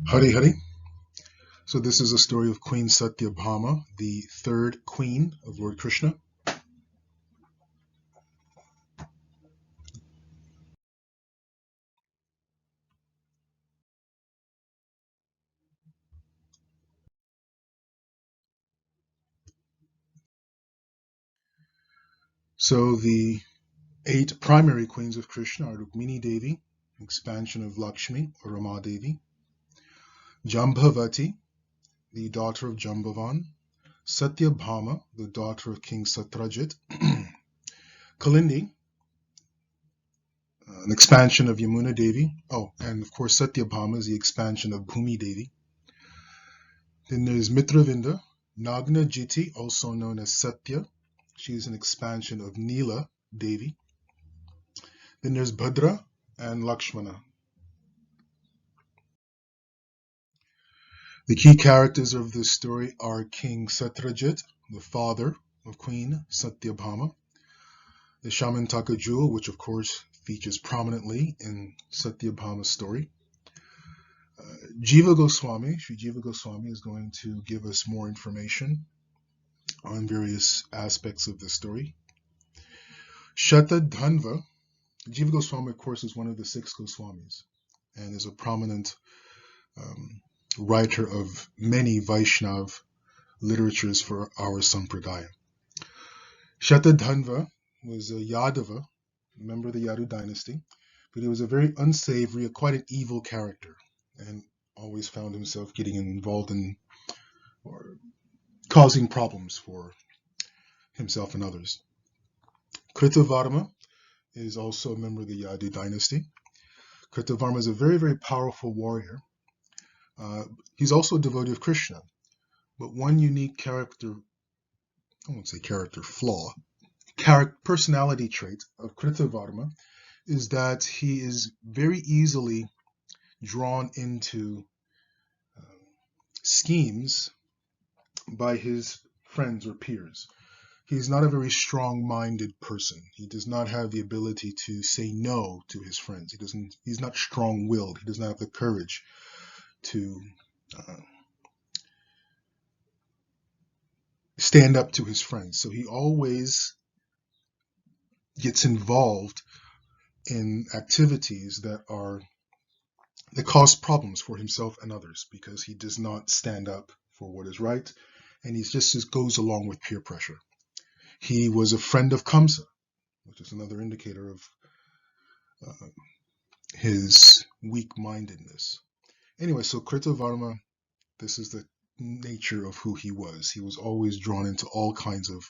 Hari Hari. So this is a story of Queen Satyabhama, the third queen of Lord Krishna. So the eight primary queens of Krishna are Rukmini Devi, expansion of Lakshmi or Rama Devi, Jambavati, the daughter of Jambavan, Satyabhama, the daughter of King Satrajit, Kalindi, an expansion of Yamuna Devi. Oh, and of course Satyabhama is the expansion of Bhumi Devi. Then there's Mitravinda, Nagna Jiti, also known as Satya. She's an expansion of Neela Devi. Then there's Bhadra and Lakshmana. The key characters of this story are King Satrajit, the father of Queen Satyabhama, the Shamantaka jewel, which of course features prominently in Satyabhama's story. Jiva Goswami, Sri Jiva Goswami is going to give us more information on various aspects of the story. Shatadhanva, Jiva Goswami, of course, is one of the six Goswamis and is a prominent writer of many Vaishnav literatures for our Sampradaya. Shatadhanva was a Yadava, a member of the Yadu dynasty, but he was a very unsavory, quite an evil character, and always found himself getting involved in or causing problems for himself and others. Kritavarma is also a member of the Yadu dynasty. Kritavarma is a very, very powerful warrior. He's also a devotee of Krishna, but one unique character, I won't say character flaw, personality trait of Kritavarma is that he is very easily drawn into schemes by his friends or peers. He's not a very strong-minded person. He does not have the ability to say no to his friends. He's not strong-willed. He does not have the courage to stand up to his friends. So he always gets involved in activities that cause problems for himself and others because he does not stand up for what is right, and he just goes along with peer pressure. He was a friend of Kamsa, which is another indicator of his weak-mindedness. Anyway, so Kritavarma, this is the nature of who he was. He was always drawn into all kinds of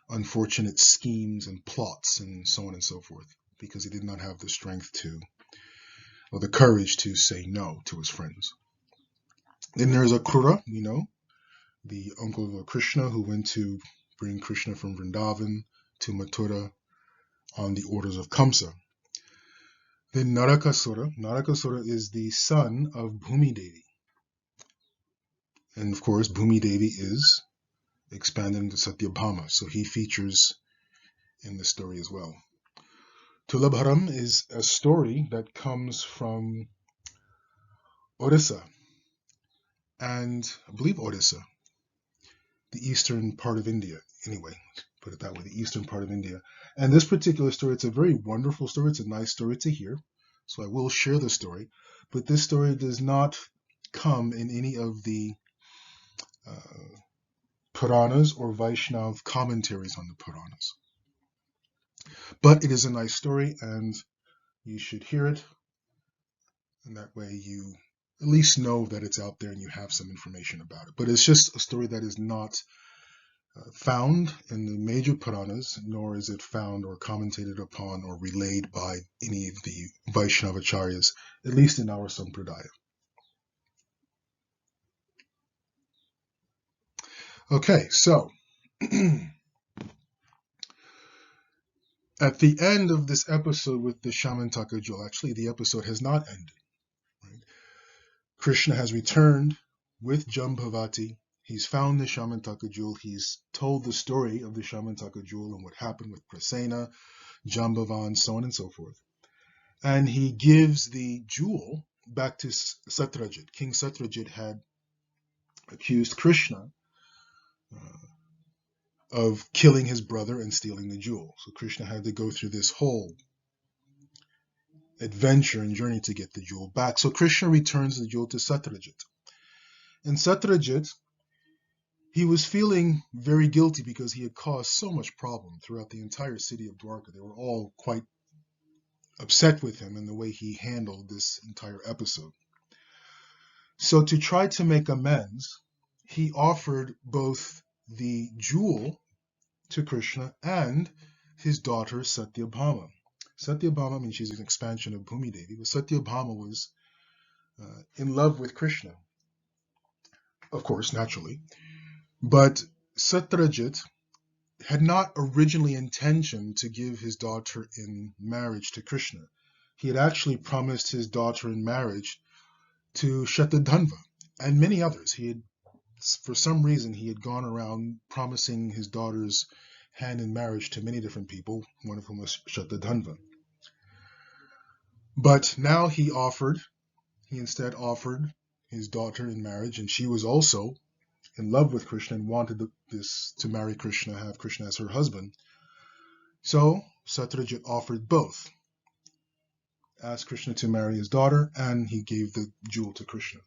unfortunate schemes and plots and so on and so forth because he did not have the strength or the courage to say no to his friends. Then there's Akrura, the uncle of Krishna who went to bring Krishna from Vrindavan to Mathura on the orders of Kamsa. Then Narakasura. Narakasura is the son of Bhumi Devi. And of course, Bhumi Devi is expanded into Satyabhama, so he features in the story as well. Tulabharam is a story that comes from Odisha, and I believe Odisha, the eastern part of India. Anyway, put it that way, the eastern part of India. And this particular story, it's a very wonderful story. It's a nice story to hear, so I will share the story. But this story does not come in any of the Puranas or Vaishnav commentaries on the Puranas. But it is a nice story, and you should hear it, and that way you at least know that it's out there and you have some information about it. But it's just a story that is not found in the major Puranas, nor is it found or commentated upon or relayed by any of the Vaishnavacharyas, at least in our Sampradaya. Okay, so at the end of this episode with the Shamantaka jewel, actually the episode has not ended. Right? Krishna has returned with Jambavati. He's found the Shamantaka jewel. He's told the story of the Shamantaka jewel and what happened with Prasena, Jambavan, so on and so forth. And he gives the jewel back to Satyajit. King Satyajit had accused Krishna of killing his brother and stealing the jewel. So Krishna had to go through this whole adventure and journey to get the jewel back. So Krishna returns the jewel to Satyajit. And Satyajit, he was feeling very guilty because he had caused so much problem throughout the entire city of Dwarka. They were all quite upset with him and the way he handled this entire episode. So to try to make amends, he offered both the jewel to Krishna and his daughter Satyabhama. Satyabhama, I mean, she's an expansion of Bhumi Devi, but Satyabhama was in love with Krishna, of course, naturally. But Satyajit had not originally intention to give his daughter in marriage to Krishna. He had actually promised his daughter in marriage to Shatadhanva and many others. For some reason, he had gone around promising his daughter's hand in marriage to many different people, one of whom was Shatadhanva. But now he instead offered his daughter in marriage, and she was also in love with Krishna and wanted to marry Krishna, have Krishna as her husband. So Satyajit offered both, asked Krishna to marry his daughter, and he gave the jewel to Krishna.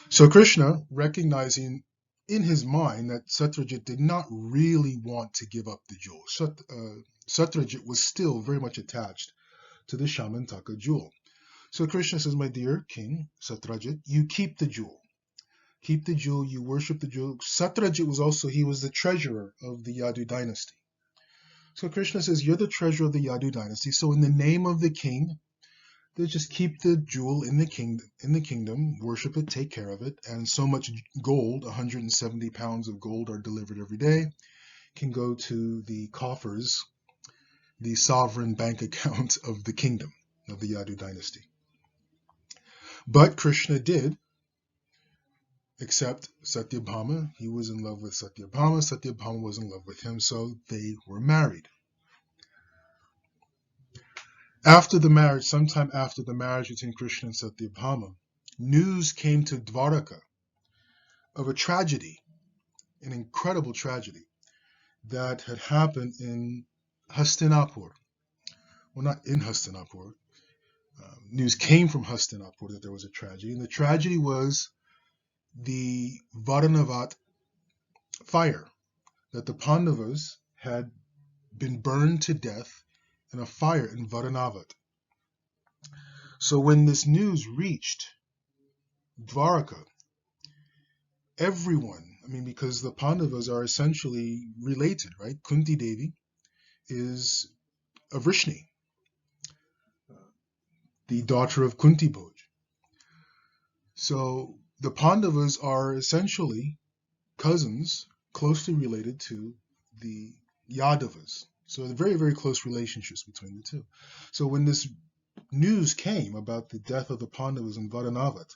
So Krishna, recognizing in his mind that Satyajit did not really want to give up the jewel, Satyajit was still very much attached to the Shamantaka jewel. So Krishna says, my dear king, Satyajit, you keep the jewel. Keep the jewel, you worship the jewel. Satyajit was the treasurer of the Yadu dynasty. So Krishna says, you're the treasurer of the Yadu dynasty, so in the name of the king, they just keep the jewel in the kingdom, worship it, take care of it, and so much gold, 170 pounds of gold are delivered every day, can go to the coffers, the sovereign bank account of the kingdom of the Yadu dynasty. But Krishna did accept Satyabhama. He was in love with Satyabhama. Satyabhama was in love with him, so they were married. After the marriage, sometime after the marriage between Krishna and Satyabhama, news came to Dwaraka of a tragedy, an incredible tragedy, that had happened in Hastinapur. Well, not in Hastinapur. News came from Hastinapur that there was a tragedy, and the tragedy was the Varanavat fire, that the Pandavas had been burned to death in a fire in Varanavat. So when this news reached Dwaraka, everyone, because the Pandavas are essentially related, right? Kunti Devi is a Vrishni, the daughter of Kunti Bhoj. So the Pandavas are essentially cousins, closely related to the Yadavas. So very, very close relationships between the two. So when this news came about the death of the Pandavas in Varanavat,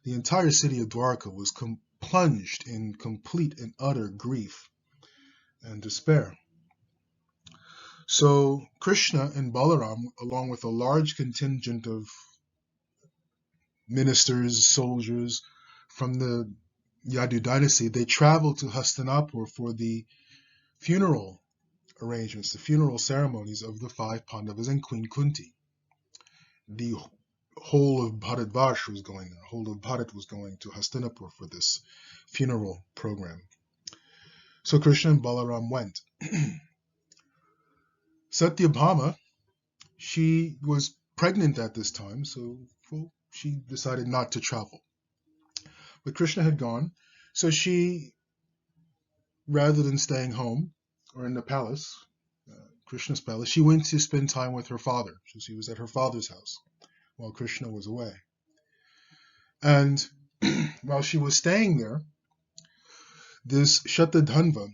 the entire city of Dwarka was plunged in complete and utter grief and despair. So Krishna and Balaram, along with a large contingent of ministers, soldiers from the Yadu dynasty, they traveled to Hastinapur for the funeral arrangements, the funeral ceremonies of the 5 Pandavas and Queen Kunti. The whole of Bharatvarsh was going there. The whole of Bharat was going to Hastinapur for this funeral program. So Krishna and Balaram went. Satyabhama, she was pregnant at this time, so she decided not to travel. But Krishna had gone, so she, rather than staying home or in the palace, Krishna's palace, she went to spend time with her father. So she was at her father's house while Krishna was away. And while she was staying there, this Shatadhanva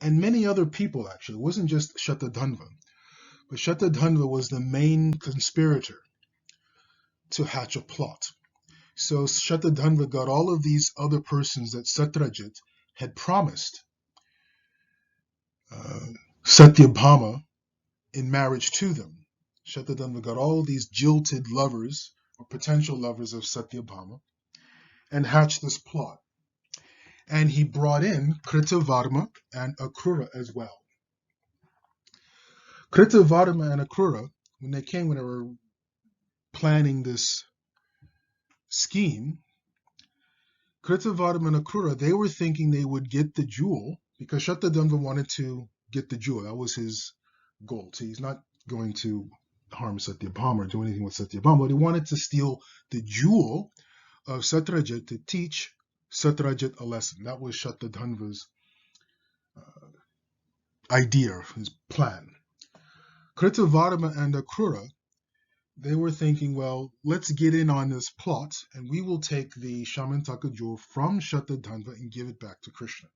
and many other people, actually, it wasn't just Shatadhanva, but Shatadhanva was the main conspirator to hatch a plot. So Shatadhanva got all of these other persons that Satyajit had promised Satyabhama in marriage to them. Shatadhanva got all of these jilted lovers or potential lovers of Satyabhama, and hatched this plot. And he brought in Kritavarma and Akrura as well. Kritavarma and Akrura, when they were planning this scheme, Kritavarma and Akrura, they were thinking they would get the jewel because Shatadhanva wanted to get the jewel. That was his goal. So he's not going to harm Satyabhama or do anything with Satyabhama, but he wanted to steal the jewel of Satyajit to teach Satyajit a lesson. That was Shatadhanva's idea, his plan. Kritavarma and Akrura, they were thinking, well, let's get in on this plot and we will take the Shamantaka jewel from Shatadhanva and give it back to Krishna.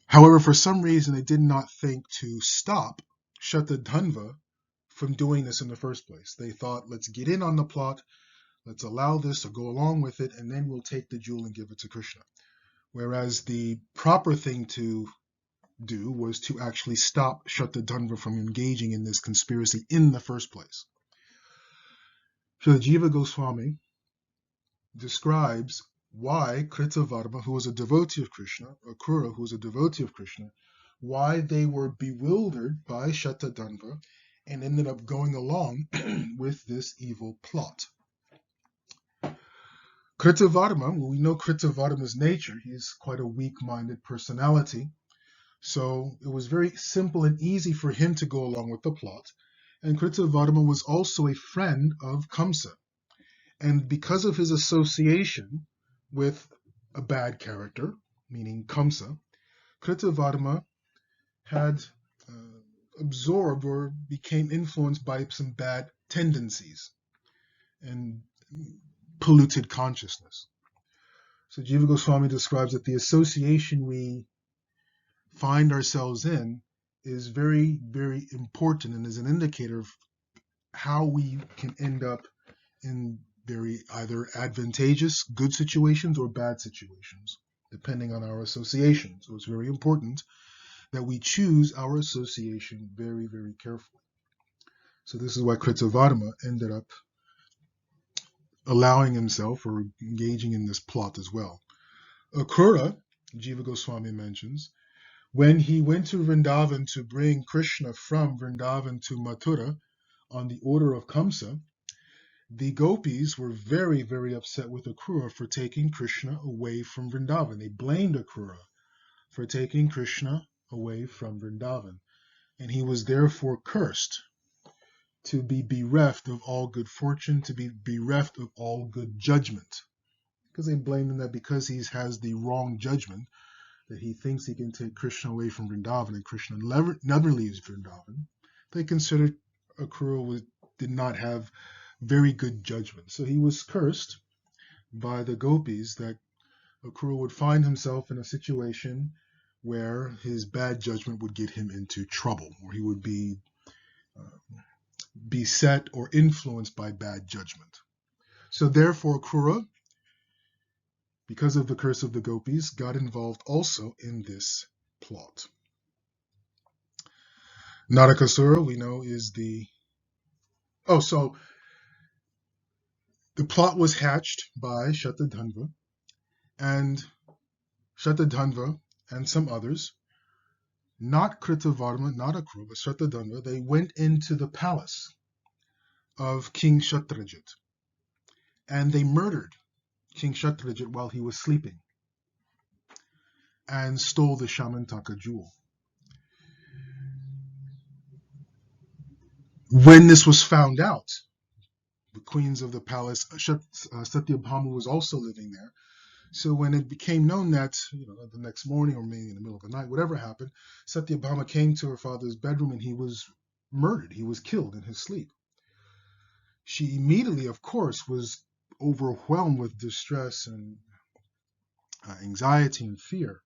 However, for some reason, they did not think to stop Shatadhanva from doing this in the first place. They thought, let's get in on the plot, let's allow this to go along with it, and then we'll take the jewel and give it to Krishna. Whereas the proper thing to do was to actually stop Shatadhanva from engaging in this conspiracy in the first place. So Jiva Goswami describes why Kritavarma, who was a devotee of Krishna, Akrura, who was a devotee of Krishna, why they were bewildered by Shatadhanva and ended up going along with this evil plot. Kritavarma, well, we know Kritavarma's nature. He's quite a weak-minded personality. So it was very simple and easy for him to go along with the plot. And Kritavarma was also a friend of Kamsa. And because of his association with a bad character, meaning Kamsa, Kritavarma had absorbed or became influenced by some bad tendencies and polluted consciousness. So Jiva Goswami describes that the association we find ourselves in is very, very important and is an indicator of how we can end up in very either advantageous, good situations or bad situations, depending on our association. So it's very important that we choose our association very, very carefully. So this is why Kritavarma ended up allowing himself or engaging in this plot as well. Akrura, Jiva Goswami mentions, when he went to Vrindavan to bring Krishna from Vrindavan to Mathura on the order of Kamsa, the gopis were very, very upset with Akrura for taking Krishna away from Vrindavan. They blamed Akrura for taking Krishna away from Vrindavan, and he was therefore cursed to be bereft of all good fortune, to be bereft of all good judgment, because they blamed him that because he has the wrong judgment, that he thinks he can take Krishna away from Vrindavan and Krishna never leaves Vrindavan. They considered Akrura did not have very good judgment. So he was cursed by the gopis that Akrura would find himself in a situation where his bad judgment would get him into trouble, or he would be beset or influenced by bad judgment. So therefore Akrura, because of the curse of the gopis, got involved also in this plot. Narakasura, we know, is the... so the plot was hatched by Shatadhanva and some others, not Kritavarma, not Akrura, but Shatadhanva. They went into the palace of King Satyajit and they murdered King Satyajit while he was sleeping and stole the Shamantaka jewel. When this was found out, the queens of the palace, Satyabhama was also living there. So when it became known that, the next morning or maybe in the middle of the night, whatever happened, Satyabhama came to her father's bedroom and he was murdered. He was killed in his sleep. She immediately, of course, was overwhelmed with distress and anxiety and fear,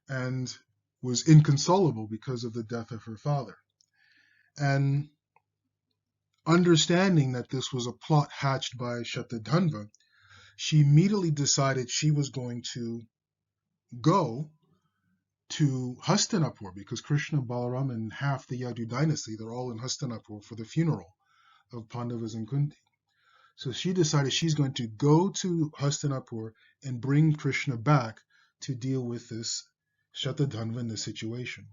and was inconsolable because of the death of her father. And understanding that this was a plot hatched by Shatadhanva, she immediately decided she was going to go to Hastinapur, because Krishna, Balaram, and half the Yadu dynasty, they're all in Hastinapur for the funeral of Pandavas and Kunti. So she decided she's going to go to Hastinapur and bring Krishna back to deal with this Shatadhanva in this situation.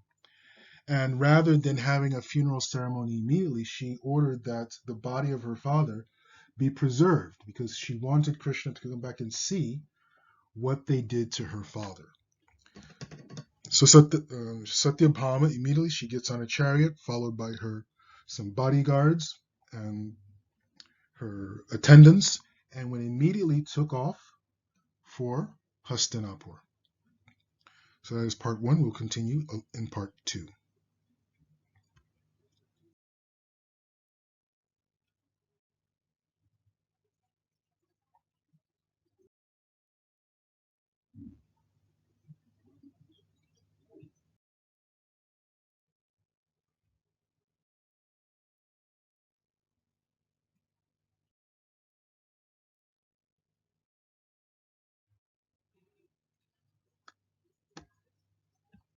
And rather than having a funeral ceremony immediately, she ordered that the body of her father be preserved because she wanted Krishna to come back and see what they did to her father. So Satyabhama, immediately she gets on a chariot, followed by some bodyguards and her attendants, and went immediately took off for Hastinapur. So that is part one. We'll continue in part two.